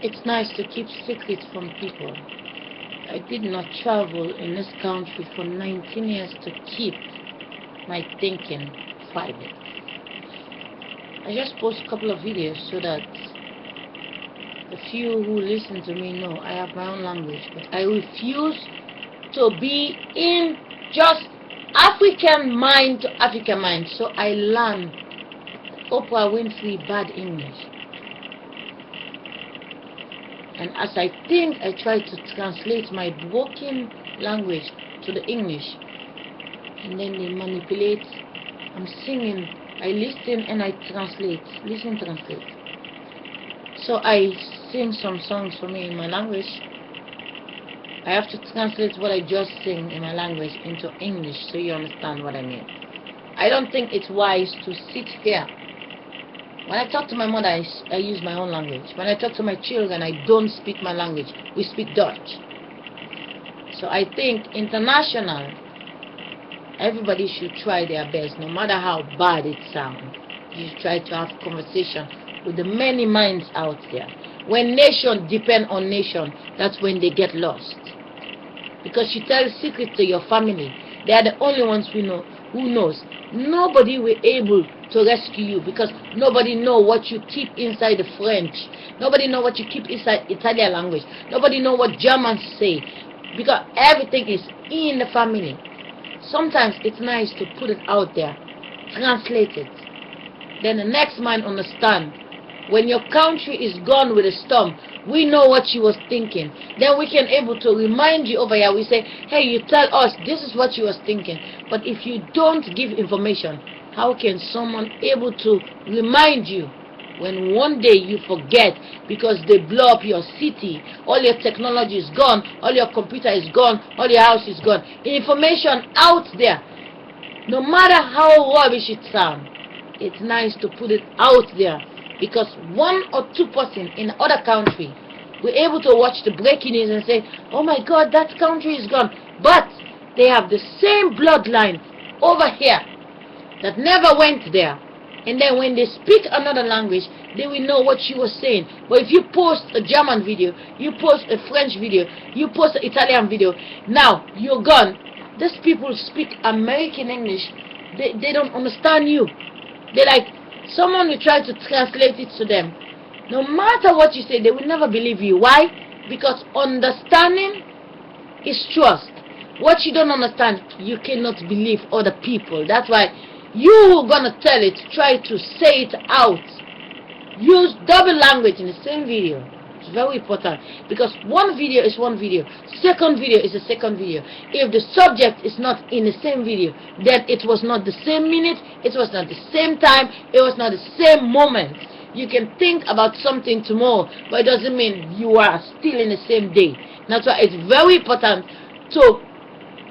It's nice to keep secrets from people. I did not travel in this country for 19 years to keep my thinking private. I just post a couple of videos so that the few who listen to me know I have my own language, but I refuse to be in just African mind to African mind. So I learn Oprah Winfrey bad English. And as I think, I try to translate my broken language to the English. And then they manipulate. I'm singing, I listen and I translate. Listen, translate. So I sing some songs for me in my language. I have to translate what I just sing in my language into English so you understand what I mean. I don't think it's wise to sit here. When I talk to my mother, I use my own language. When I talk to my children, I don't speak my language. We speak Dutch. So I think international, everybody should try their best, no matter how bad it sounds. You should try to have conversation with the many minds out there. When nation depend on nation, that's when they get lost. Because you tell secrets to your family, they are the only ones who knows. Nobody will able to rescue you, because nobody know what you keep inside the French. Nobody know what you keep inside Italian language. Nobody know what Germans say, because everything is in the family. Sometimes it's nice to put it out there, translate it. Then the next man understand. When your country is gone with a storm, we know what you was thinking. Then we can able to remind you over here. We say, hey, you tell us this is what you was thinking. But if you don't give information, how can someone able to remind you when one day you forget because they blow up your city, all your technology is gone, all your computer is gone, all your house is gone. Information out there, no matter how rubbish it sounds, it's nice to put it out there. Because one or two person in other country were able to watch the breaking news and say, oh my God, that country is gone. But they have the same bloodline over here that never went there. And then when they speak another language, they will know what you were saying. But if you post a German video, you post a French video, you post an Italian video, now you're gone. These people speak American English. They don't understand you. They're like, someone will try to translate it to them. No matter what you say, they will never believe you. Why? Because understanding is trust. What you don't understand, you cannot believe other people. That's why you who are gonna tell it, try to say it out. Use double language in the same video. It's very important, because one video is one video, second video is a second video. If the subject is not in the same video, then it was not the same minute, it was not the same time, it was not the same moment. You can think about something tomorrow, but it doesn't mean you are still in the same day. That's why it's very important to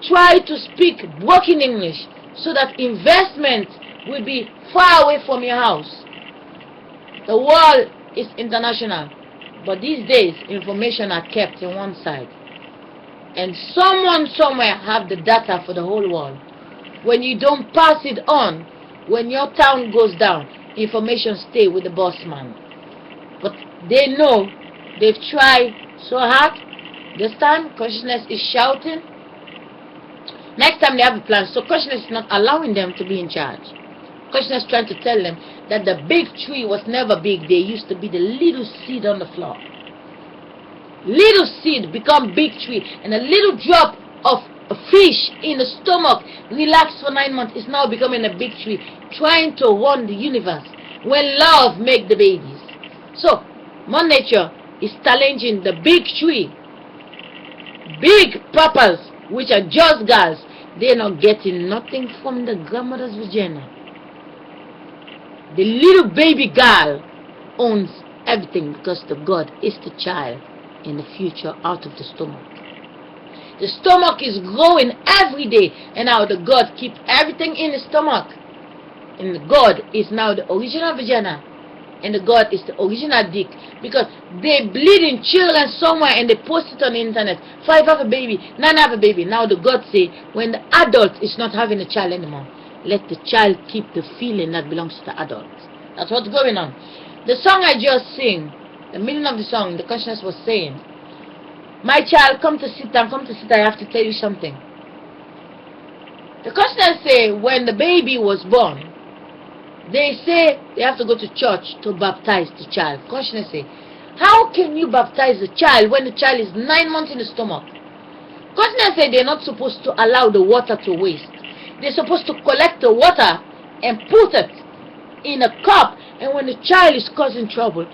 try to speak working English, so that investment will be far away from your house. The world is international, but these days information are kept in one side, and someone somewhere have the data for the whole world. When you don't pass it on, when your town goes down, information stay with the boss man. But they know, they've tried so hard. This time consciousness is shouting. Next time they have a plan. So consciousness is not allowing them to be in charge. Consciousness trying to tell them that the big tree was never big. They used to be the little seed on the floor. Little seed become big tree, and a little drop of a fish in the stomach relaxed for 9 months is now becoming a big tree, trying to run the universe when love make the babies. So Mother Nature is challenging the big tree. Big papas, which are just girls, they're not getting nothing from the grandmother's vagina. The little baby girl owns everything, because the God is the child in the future out of the stomach. The stomach is growing every day, and now the God keep everything in the stomach. And the God is now the original vagina, and the God is the original dick, because they bleeding children somewhere and they post it on the internet. 5 have a baby, 9 have a baby. Now the God say, when the adult is not having a child anymore, let the child keep the feeling that belongs to the adult. That's what's going on. The song I just sing The meaning of the song, the consciousness was saying, my child, come to sit down, I have to tell you something. The consciousness say when the baby was born, they say they have to go to church to baptize the child. Consciousness say, how can you baptize the child when the child is 9 months in the stomach? Consciousness say they're not supposed to allow the water to waste. They're supposed to collect the water and put it in a cup, and when the child is causing trouble,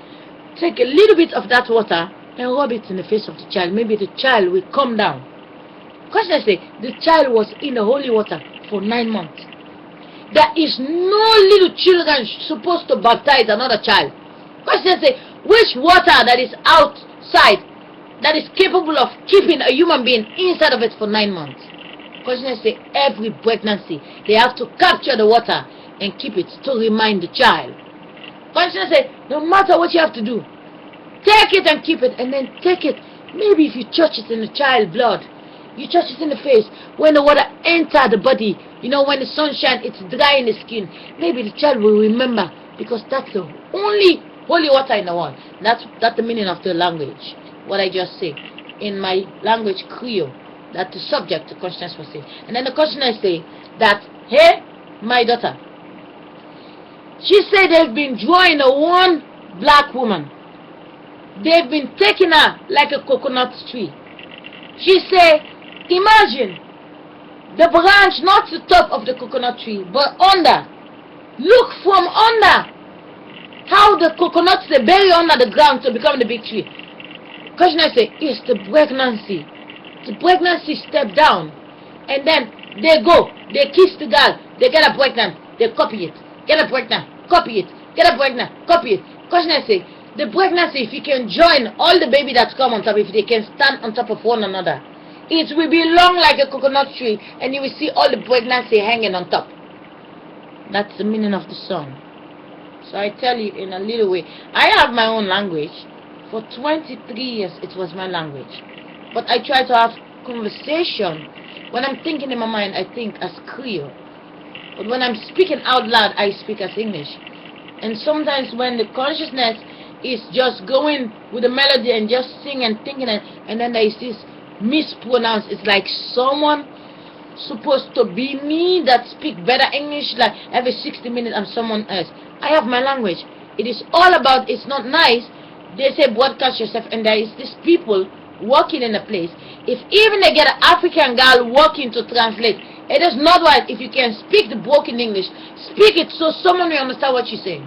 take a little bit of that water and rub it in the face of the child. Maybe the child will calm down. Consciousness say the child was in the holy water for 9 months. There is no little children supposed to baptize another child. Consciousness say which water that is outside, that is capable of keeping a human being inside of it for 9 months. Consciousness say every pregnancy they have to capture the water and keep it to remind the child. Consciousness say no matter what you have to do, take it and keep it, and then take it. Maybe if you touch it in the child blood, you touch it in the face, when the water enter the body, you know, when the sun shines, it's dry in the skin. Maybe the child will remember, because that's the only holy water in the world. That's the meaning of the language. What I just say in my language, Creole, that the subject, the consciousness was saying. And then the consciousness say that, hey, my daughter, she said they've been drawing a one black woman. They've been taking her like a coconut tree. She said, imagine the branch, not the top of the coconut tree, but under. Look from under. How the coconuts, they bury under the ground to become the big tree. Question I say, it's the pregnancy. The pregnancy step down. And then they go. They kiss the girl. They get her pregnant. They copy it. Get her pregnant. Copy it. Get her pregnant. Copy it. Question I say, the pregnancy, if you can join all the baby that come on top, if they can stand on top of one another, it will be long like a coconut tree, and you will see all the pregnancy hanging on top. That's the meaning of the song. So I tell you in a little way, I have my own language. For 23 years, it was my language. But I try to have conversation. When I'm thinking in my mind, I think as Creole. But when I'm speaking out loud, I speak as English. And sometimes when the consciousness is just going with the melody and just sing and thinking, and then there is this mispronounced, it's like someone supposed to be me that speak better English, like every 60 minutes I'm someone else. I have my language. It is all about, it's not nice. They say broadcast yourself, and there is these people working in a place. If even they get an African girl working to translate, it is not right. If you can speak the broken English, speak it so someone will understand what you're saying.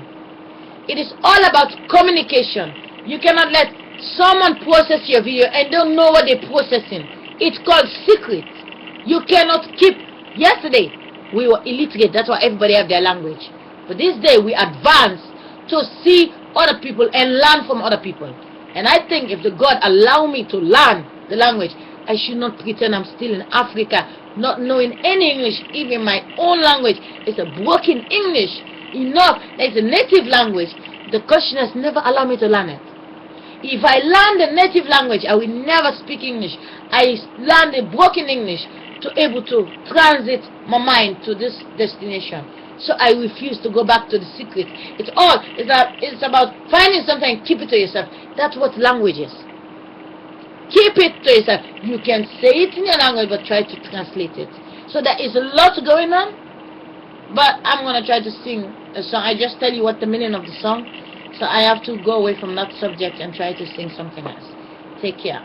It is all about communication. You cannot let someone process your video and don't know what they're processing. It's called secret. You cannot keep. Yesterday we were illiterate, that's why everybody have their language. But this day we advance to see other people and learn from other people. And I think if the God allow me to learn the language, I should not pretend I'm still in Africa, not knowing any English, even my own language. It's a broken English. Enough, it's a native language. The consciousness never allow me to learn it. If I learn the native language, I will never speak English. I learn the broken English to able to transit my mind to this destination. So I refuse to go back to the secret. It's about finding something and keep it to yourself. That's what language is. Keep it to yourself. You can say it in your language, but try to translate it. So there is a lot going on, but I'm going to try to sing a song. I just tell you what the meaning of the song. So I have to go away from that subject and try to sing something else. Take care.